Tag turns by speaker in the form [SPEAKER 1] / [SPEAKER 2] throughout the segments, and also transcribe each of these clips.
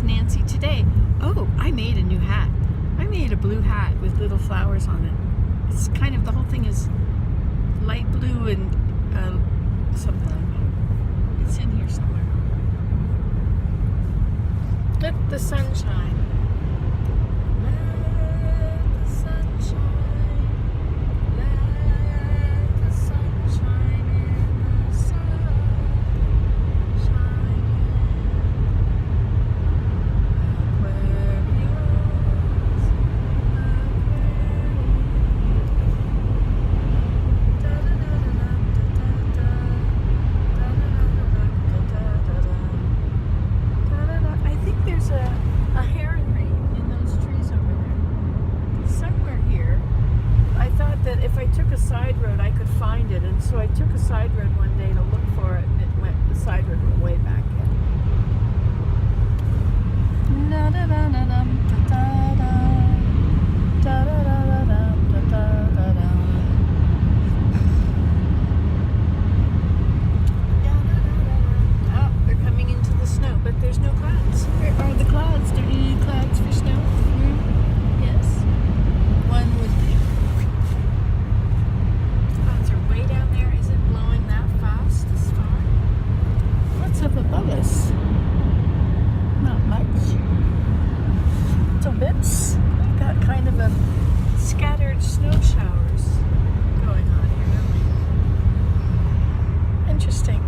[SPEAKER 1] Nancy today. Oh, I made a new hat. I made a blue hat with little flowers on it. It's kind of, the whole thing is light blue and something like that. It's in here somewhere. Let the sunshine. Let the sunshine. Let the sunshine in the sun. If I took a side road, I could find it, and so I took a side road one day to look for it, and the side road went way back Oh, they're coming into the snow, but there's no clouds. Where are the clouds? Do you need clouds for snow? Yes. One would be. Up above us. Not much. Little bits. We've got kind of a scattered snow showers going on here. Interesting.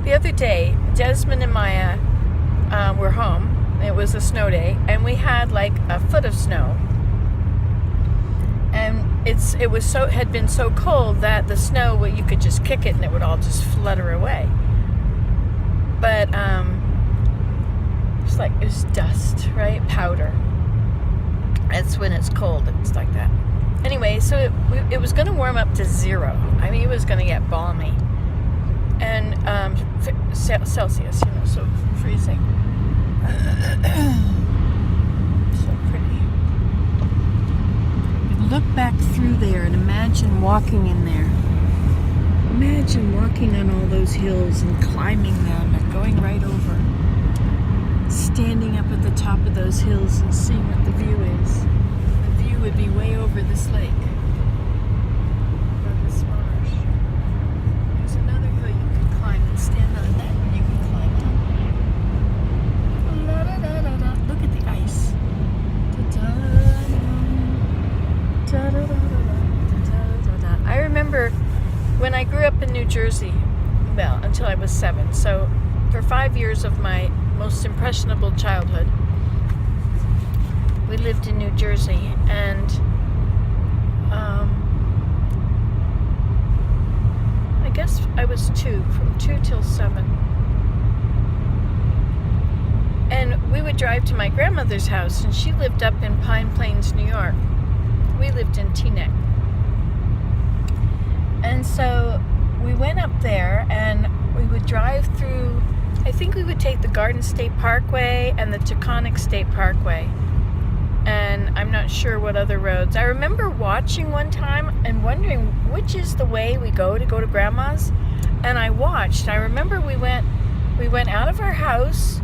[SPEAKER 1] The other day, Desmond and Maya were home. It was a snow day, and we had like a foot of snow. And it had been so cold that the snow, well, you could just kick it and it would all just flutter away. But it was dust, right? Powder. That's when it's cold. It's like that. Anyway, so it was going to warm up to 0. I mean, it was going to get balmy. And Celsius, so freezing. So pretty. Look back through there and imagine walking in there. Imagine walking on all those hills and climbing them and going right over. Standing up at the top of those hills and seeing what the view is. The view would be way over this lake. Or this marsh. There's another hill you can climb and stand on that and you can climb down. La, da, da, da, da. Look at the ice. Da, da, da, da, da, da, da, da. I remember when I grew up in New Jersey, well, until I was 7, so for 5 years of my most impressionable childhood, we lived in New Jersey, and I guess I was 2, from 2 till 7. And we would drive to my grandmother's house, and she lived up in Pine Plains, New York. We lived in Teaneck. And so we went up there and we would drive through, I think we would take the Garden State Parkway and the Taconic State Parkway. And I'm not sure what other roads. I remember watching one time and wondering which is the way we go to Grandma's. And I watched. I remember we went out of our house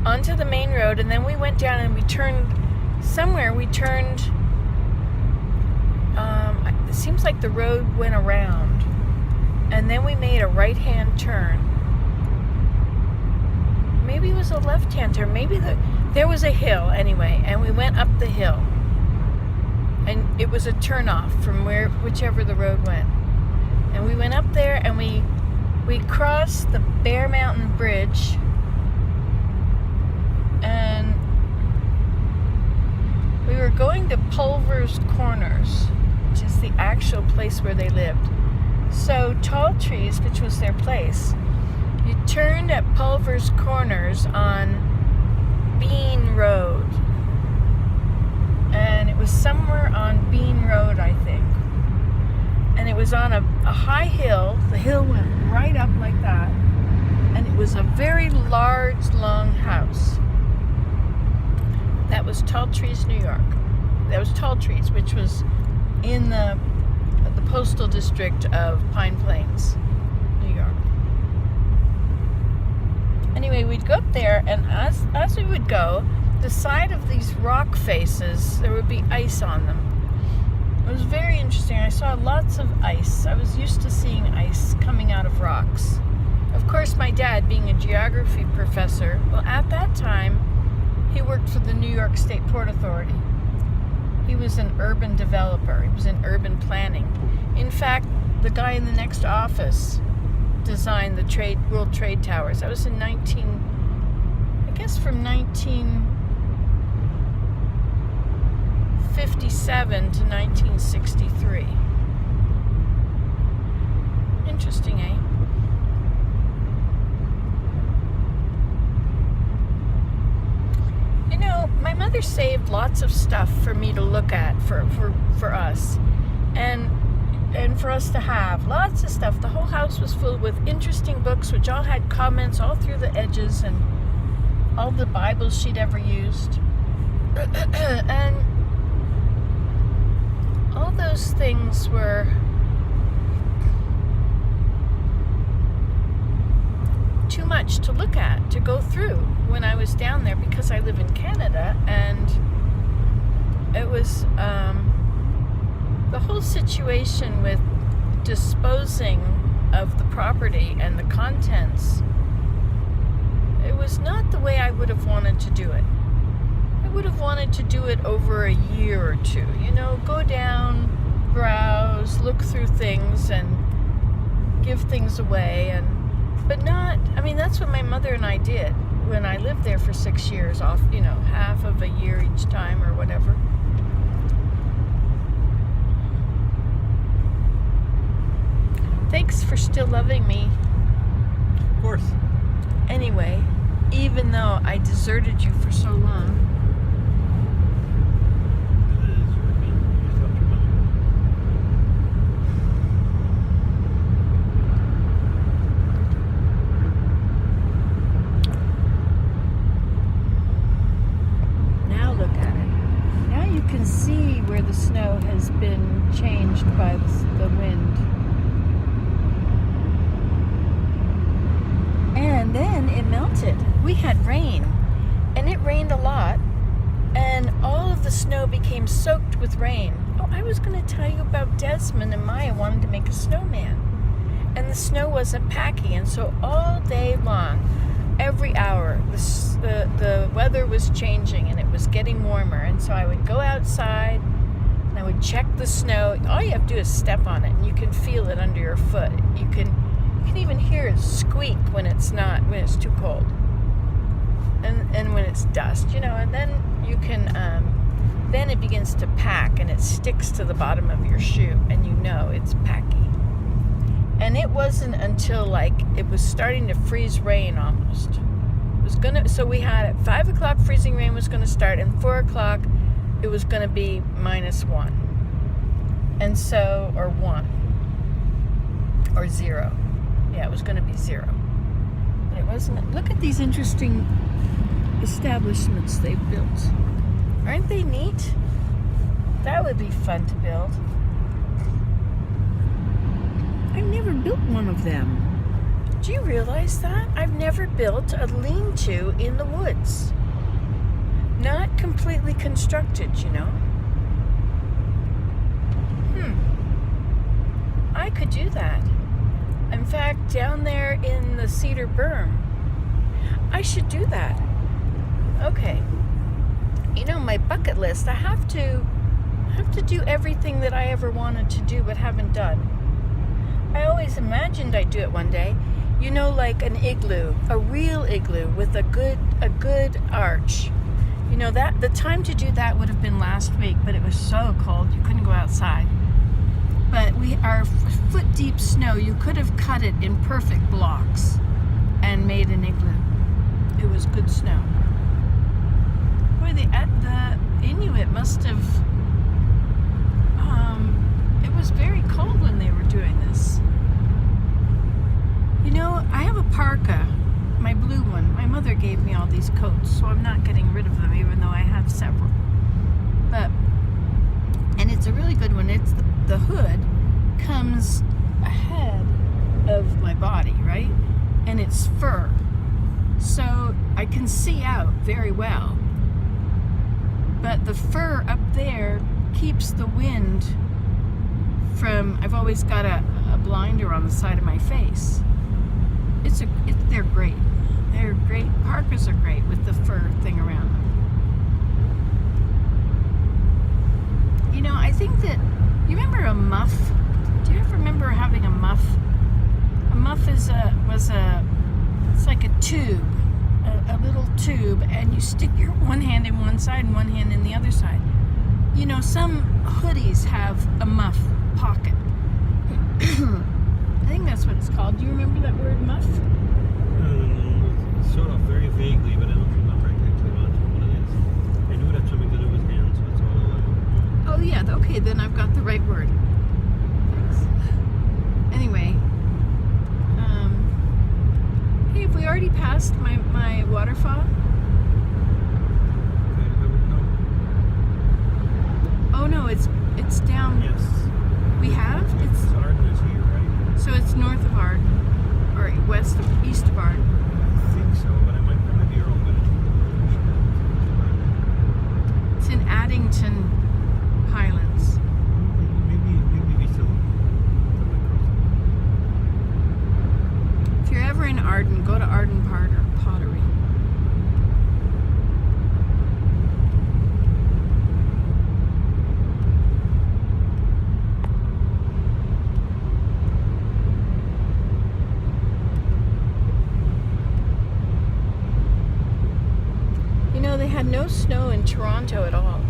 [SPEAKER 1] onto the main road, and then we went down and we turned somewhere. We turned, it seems like the road went around, and then we made a right-hand turn. Maybe it was a left-hand turn. Maybe there was a hill anyway, and we went up the hill, and it was a turn-off from whichever the road went. And we went up there, and we crossed the Bear Mountain Bridge, and we were going to Pulver's Corners, which is the actual place where they lived. So Tall Trees, which was their place, you turned at Pulver's Corners on Bean Road. And it was somewhere on Bean Road, I think. And it was on a high hill. The hill went right up like that. And it was a very large, long house. That was Tall Trees, New York. That was Tall Trees, which was in the postal district of Pine Plains, New York. Anyway, we'd go up there, and as we would go, the side of these rock faces, there would be ice on them. It was very interesting. I saw lots of ice. I was used to seeing ice coming out of rocks. Of course, my dad, being a geography professor, well, at that time, he worked for the New York State Port Authority. He was an urban developer. He was in urban planning. In fact, the guy in the next office designed the World Trade Towers. That was in from 1957 to 1963. Interesting, eh? You know, my mother saved lots of stuff for me to look at for us, and for us to have lots of stuff. The whole house was filled with interesting books, which all had comments all through the edges, and all the Bibles she'd ever used. And all those things were too much to look at, to go through when I was down there, because I live in Canada, and it was the whole situation with disposing of the property and the contents. It was not the way I would have wanted to do it. I would have wanted to do it over a year or two. You know, go down, browse, look through things, and give things away, but not. I mean, that's what my mother and I did when I lived there for 6 years, off, you know, half of a year each time or whatever. Thanks for still loving me.
[SPEAKER 2] Of course.
[SPEAKER 1] Anyway, even though I deserted you for so long. Now look at it. Now you can see where the snow has been changed by the wind. And then it melted. We had rain, and it rained a lot, and all of the snow became soaked with rain. Oh, I was going to tell you about Desmond and Maya wanted to make a snowman, and the snow wasn't packy, and so all day long, every hour, the weather was changing, and it was getting warmer, and so I would go outside, and I would check the snow. All you have to do is step on it, and you can feel it under your foot. You can even hear it squeak when it's too cold, and when it's dust, you know. And then you can then it begins to pack, and it sticks to the bottom of your shoe, and you know it's packy. And it wasn't until like it was starting to freeze rain almost. So we had at 5 o'clock freezing rain was going to start, and 4 o'clock it was going to be -1, and so, or 1 or 0. Yeah, it was going to be 0. But it wasn't. Look at these interesting establishments they've built. Aren't they neat? That would be fun to build. I've never built one of them. Do you realize that? I've never built a lean-to in the woods. Not completely constructed, you know. I could do that. In fact, down there in the Cedar Berm, I should do that. Okay. You know, my bucket list, I have to do everything that I ever wanted to do but haven't done. I always imagined I'd do it one day. You know, like an igloo, a real igloo with a good arch. You know, that the time to do that would have been last week, but it was so cold you couldn't go outside. But our foot-deep snow, you could have cut it in perfect blocks and made an igloo. It was good snow. Boy, the Inuit must have... it was very cold when they were doing this. You know, I have a parka, my blue one. My mother gave me all these coats, so I'm not getting rid of them, even though I have several. And it's a really good one. It's the hood comes ahead of my body, right? And it's fur. So I can see out very well. But the fir up there keeps the wind from, I've always got a blinder on the side of my face. They're great. They're great. Parkas are great with the fur thing around them. You know, I think that, you remember a muff? Do you ever remember having a muff? A muff it's like a tube, a little tube, and you stick your one hand in one side and one hand in the other side. You know, some hoodies have a muff pocket. I think that's what it's called. Do you remember that word, muff?
[SPEAKER 2] Sort of, very vaguely, but I don't remember exactly what it is. I knew it had something to do with hands, so that's all I know.
[SPEAKER 1] Oh yeah, okay, then I've got the right word. Thanks. Anyway, hey, have we already passed my waterfall?
[SPEAKER 2] I would know.
[SPEAKER 1] Oh no, it's down.
[SPEAKER 2] Yes.
[SPEAKER 1] We have? It's
[SPEAKER 2] Arden is here, right?
[SPEAKER 1] so it's north of Arden, or east of Arden.
[SPEAKER 2] I think so, but I might be wrong.
[SPEAKER 1] It's in Addington Highlands.
[SPEAKER 2] Maybe we still.
[SPEAKER 1] If you're ever in Arden, go to Arden Pottery. You know, they had no snow in Toronto at all.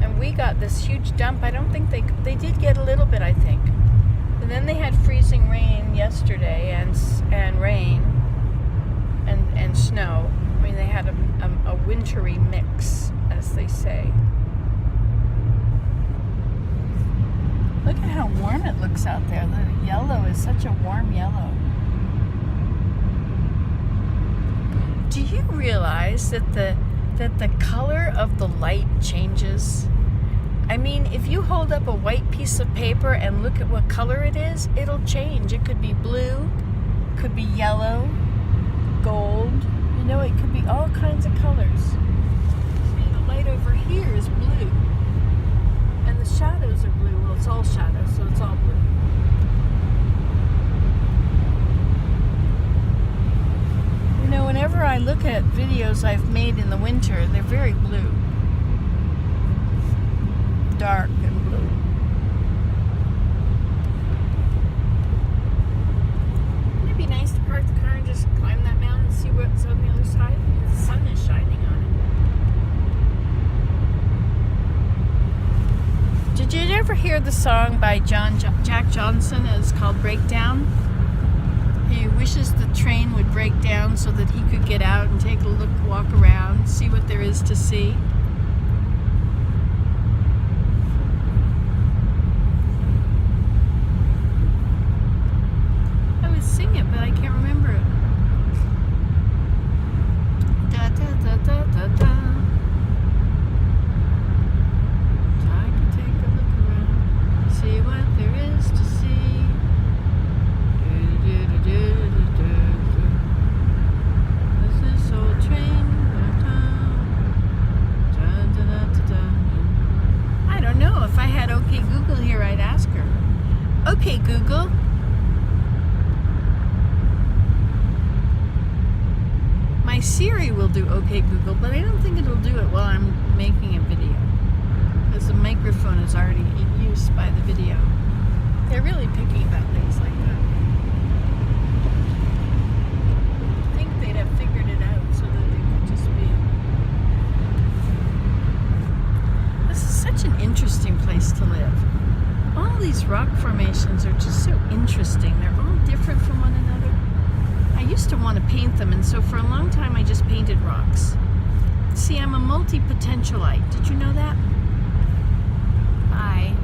[SPEAKER 1] And we got this huge dump. I don't think they did get a little bit, I think. And then they had freezing rain yesterday and rain and snow. I mean, they had a wintry mix, as they say. Look at how warm it looks out there. The yellow is such a warm yellow. Do you realize that the color of the light changes? I mean, if you hold up a white piece of paper and look at what color it is, it'll change. It could be blue, could be yellow, gold. You know, it could be all kinds of colors. See, the light over here is blue. And the shadows are blue. Well, it's all shadows, so it's all blue. You know, whenever I look at videos I've made in the winter, they're very blue. Dark and blue. Wouldn't it be nice to park the car and just climb that mountain and see what's on the other side? The sun is shining on it. Did you ever hear the song by Jack Johnson? It's called Breakdown. He wishes the train would break down so that he could get out and take a walk around, see what there is to see. I would sing it, but I can't remember it. Da da da da da da. I can take a look around, see what there is to see. This is old train. I don't know. If I had OK Google here, I'd ask her. OK Google. My Siri will do OK Google, but I don't think it'll do it while I'm making a video, because the microphone is already in use by the video. They're really picky about things like that. I think they'd have figured it out so that it could just be. This is such an interesting place to live. All these rock formations are just so interesting. They're all different from one another. I used to want to paint them, and so for a long time I just painted rocks. See, I'm a multi-potentialite. Did you know that? Bye.